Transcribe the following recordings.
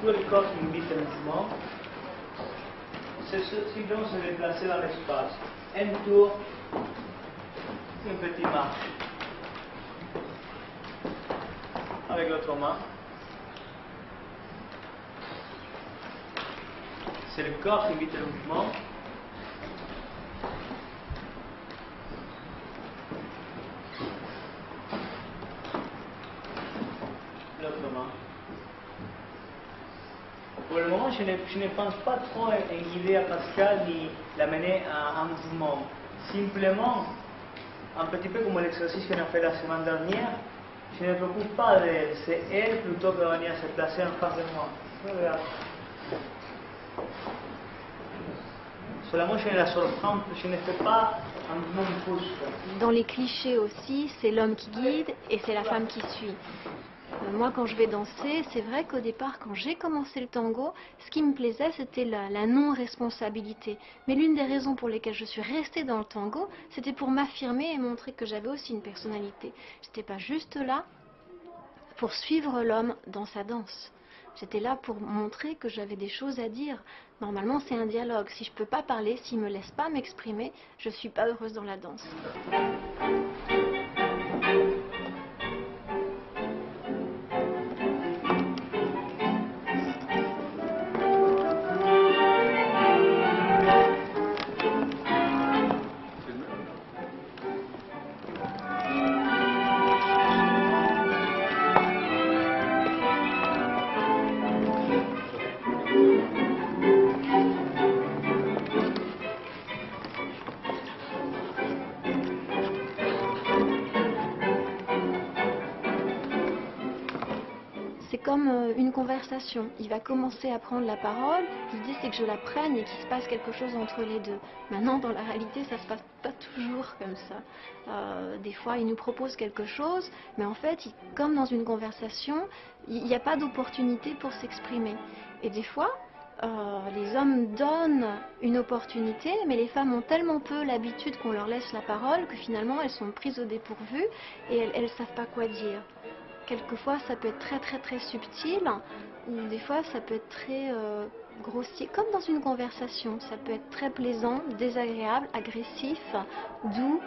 tout le corps qui imite le mouvement, c'est simplement se déplacer dans l'espace. Un tour, une petite marche. Avec l'autre main. C'est le corps qui imite le mouvement. L'autre main. Pour le moment, je ne pense pas trop à guider à Pascal ni l'amener à un mouvement. Simplement, un petit peu comme l'exercice qu'on a fait la semaine dernière, je ne me préoccupe pas d'elle, c'est elle plutôt que de venir se placer en face de moi. Regarde. Seulement, je ne la surprends, je ne fais pas un mouvement de pouce. Dans les clichés aussi, c'est l'homme qui guide et c'est la femme qui suit. Moi, quand je vais danser, c'est vrai qu'au départ, quand j'ai commencé le tango, ce qui me plaisait, c'était la non-responsabilité. Mais l'une des raisons pour lesquelles je suis restée dans le tango, c'était pour m'affirmer et montrer que j'avais aussi une personnalité. Je n'étais pas juste là pour suivre l'homme dans sa danse. J'étais là pour montrer que j'avais des choses à dire. Normalement, c'est un dialogue. Si je ne peux pas parler, s'il ne me laisse pas m'exprimer, je ne suis pas heureuse dans la danse. C'est comme une conversation. Il va commencer à prendre la parole. L'idée, c'est que je la prenne et qu'il se passe quelque chose entre les deux. Maintenant, dans la réalité, ça ne se passe pas toujours comme ça. Des fois, il nous propose quelque chose, mais en fait, comme dans une conversation, il n'y a pas d'opportunité pour s'exprimer. Et des fois, les hommes donnent une opportunité, mais les femmes ont tellement peu l'habitude qu'on leur laisse la parole que finalement, elles sont prises au dépourvu et elles ne savent pas quoi dire. Quelquefois, ça peut être très très très subtil, ou des fois, ça peut être très grossier, comme dans une conversation. Ça peut être très plaisant, désagréable, agressif, doux.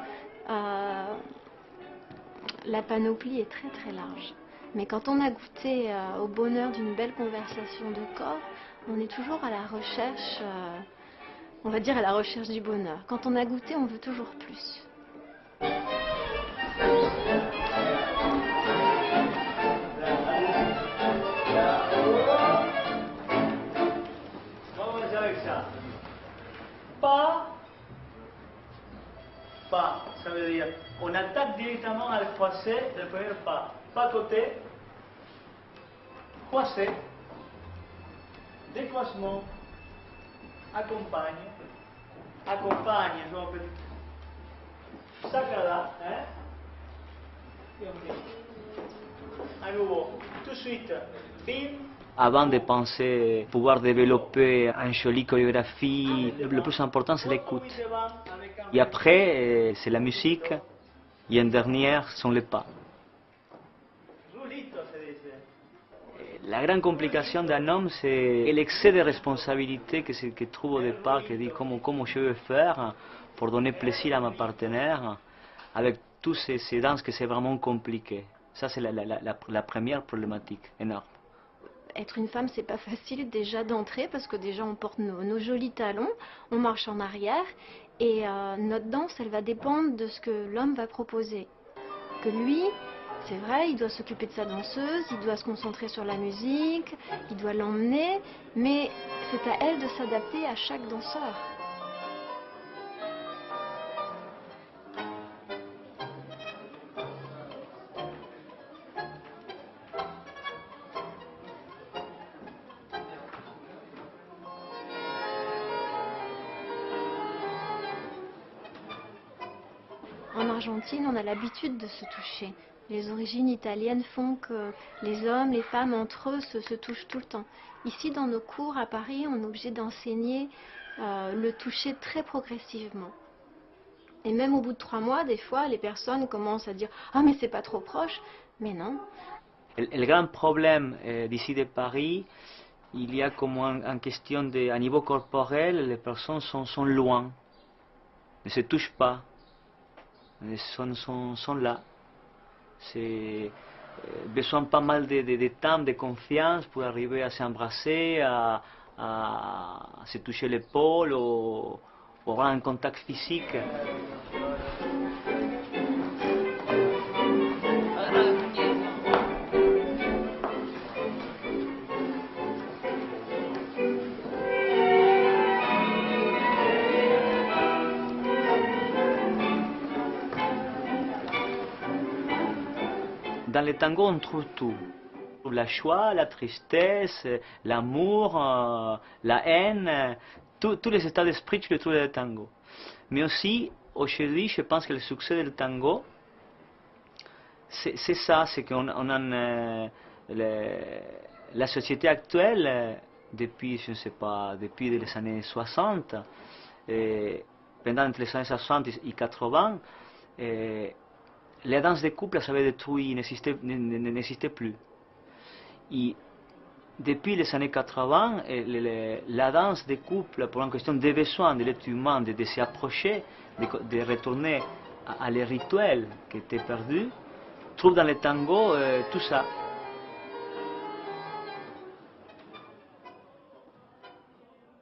La panoplie est très très large. Mais quand on a goûté au bonheur d'une belle conversation de corps, on est toujours à la recherche, on va dire à la recherche du bonheur. Quand on a goûté, on veut toujours plus. Pas, ça veut dire on attaque directement à le croisé, le premier pas. Pas côté, croisé, décroisement, accompagne, je vois un peu. Sacada, hein? Et on à nouveau, tout de suite, bim. Avant de penser pouvoir développer une jolie chorégraphie, le plus important c'est l'écoute. Et après, c'est la musique. Et en dernière, sont les pas. La grande complication d'un homme, c'est l'excès de responsabilité qu'il trouve au départ, qui dit comment je vais faire pour donner plaisir à ma partenaire, avec tous ces danses que c'est vraiment compliqué. Ça, c'est la première problématique énorme. Être une femme, c'est pas facile déjà d'entrer parce que déjà on porte nos jolis talons, on marche en arrière et notre danse, elle va dépendre de ce que l'homme va proposer. Que lui, c'est vrai, il doit s'occuper de sa danseuse, il doit se concentrer sur la musique, il doit l'emmener, mais c'est à elle de s'adapter à chaque danseur. En Argentine, on a l'habitude de se toucher. Les origines italiennes font que les hommes, les femmes, entre eux, se touchent tout le temps. Ici, dans nos cours à Paris, on est obligé d'enseigner le toucher très progressivement. Et même au bout de 3 mois, des fois, les personnes commencent à dire « Ah, mais c'est pas trop proche !» Mais non. Le grand problème d'ici de Paris, il y a comme en question à niveau corporel, les personnes sont loin, ne se touchent pas, elles sont là. C'est besoin pas mal de temps, de confiance pour arriver à s'embrasser, à se toucher l'épaule ou avoir un contact physique. Dans le tango, on trouve tout. La joie, la tristesse, l'amour, la haine, tous les états d'esprit, tu les trouves dans le tango. Mais aussi, aujourd'hui, je pense que le succès du tango, c'est ça, c'est qu'on a la société actuelle, depuis, je ne sais pas, depuis les années 60, pendant les années 60 et 80, la danse de couple s'avait détruit, n'existait plus. Et depuis les années 80, la danse de couple, pour une question des besoins de l'être humain, de s'approcher, de retourner à les rituels qui étaient perdus, trouve dans le tango tout ça.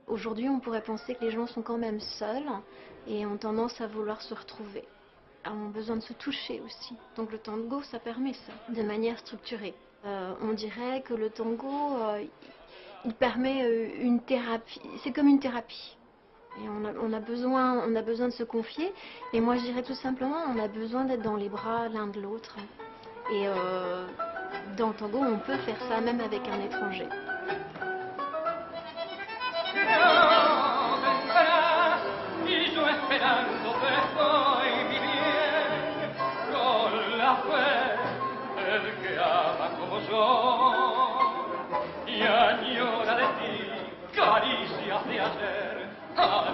Aujourd'hui, on pourrait penser que les gens sont quand même seuls et ont tendance à vouloir se retrouver. Ont besoin de se toucher aussi. Donc le tango, ça permet ça, de manière structurée. On dirait que le tango, il permet une thérapie. C'est comme une thérapie. Et on a besoin de se confier. Et moi, je dirais tout simplement, on a besoin d'être dans les bras l'un de l'autre. Et dans le tango, on peut faire ça même avec un étranger. Y añora de ti caricias de ayer.